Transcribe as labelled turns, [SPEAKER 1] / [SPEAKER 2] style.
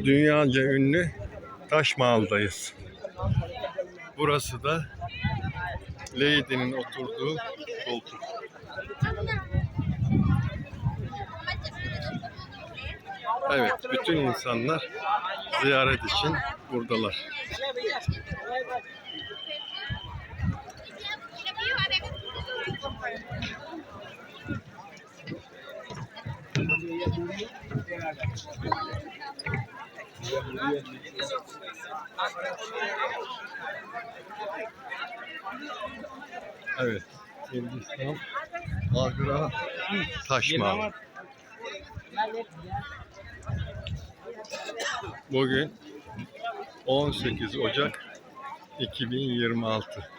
[SPEAKER 1] Dünyaca ünlü Taş Mahal'dayız. Burası da Lady'nin oturduğu koltuk. Evet, bütün insanlar ziyaret için buradalar. Evet, Hindistan Agra Taş Mahal. Bugün 18 Ocak 2026.